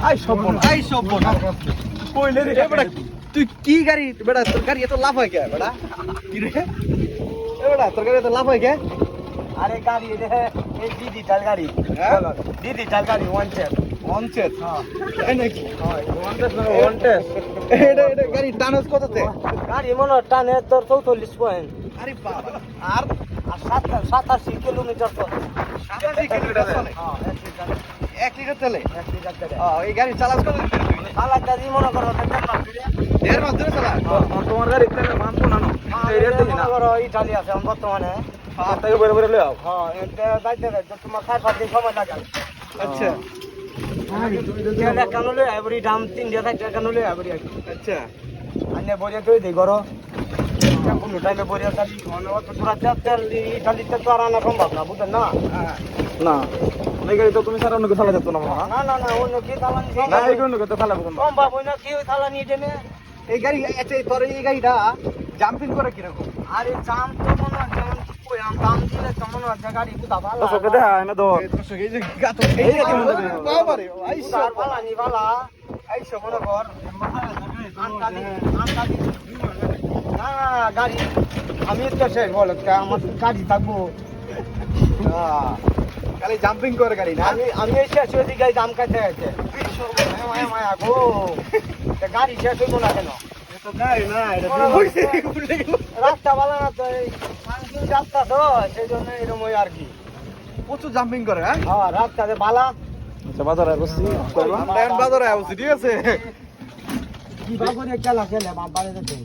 I সপন কইলে রে বেটা তুই কি গাড়ি বেটা তোর গাড়ি এত লাভ হয় কে বেটা কি রে বেটা তোর গাড়ি এত লাভ হয় কে আরে গাড়ি রে এই ডিজিটাল গাড়ি ডিজিটাল গাড়ি ওয়ানচেট তাই নাকি ওয়ান্টেড এটা গাড়ি টানস কততে গাড়ি মনে টানে তোর 44 পয়েন্ট আরে বাবা আর আর 87 কিলোমিটার চলে 87 কিলোমিটার চলে হ্যাঁ 1 লিটার চলে 1 লিটার চলে এই গাড়ি চালাস কত চালাটা দি মনে করো এর মাধ্যমে চালা তোমার গাড়ি তেলে মানতো না এই রেট দেখি না করো ইটালি আছে বর্তমানে তাই বলে বলে লও হ্যাঁ এটা যাইতে তোমার 5 দিন সময় লাগে আচ্ছা কেন লই এভরি দাম 3 দিয়ে থাকে কেন লই এভরি আচ্ছা আনে বড়িয়া তুই দেই করো কোনো টাইমে বড়িয়া চালি অত দূরা তেল ইটালিতে তো আর আনা সম্ভব না বুঝেন না না এই গাড়ি তো তুমি সারা অন্য কোথাও যেত না মনে হয় না না না অন্য কি চালানি না এই অন্য কোথাও চালাবো কোন সম্ভব হয় না কি চালানি দেবে এই গাড়ি আচ্ছা তোর এই গাড়িটা জাম্পিং করে কিরকম আরে জাম তো মনে হয় যেমন কই আম দাম দিলে তো মনে হয় গাড়ি কোথা ভালো তো সকে দেখা না তো দর্শক এই যে গাত এই যে বাবারে আইসো সার ভালো নি ভালো আইসো মনে কর আমদানি না গাড়ি আমি তো শেষ বল আমার গাড়ি থাকবো খালি জাম্পিং করে গাড়ি না আমি এই শেষ হয়ে গাড়ি দাম কাটতে গেছে মায়া মায়া গো গাড়ি শেষ হইব না কেন তো গাড়ি না এটা হইছে, উল্টে গেল রাস্তা ভালো না তো এই রাস্তা তো সেই জন্য এরকম ওই আর কি প্রচুর জাম্পিং করে হ্যাঁ হ্যাঁ রাস্তাতে ভালা আচ্ছা বাজারে বসছি করলাম আমরা এখন বাজারে আছি ঠিক আছে কি বাবু খেলা খেলে বাবা যেতে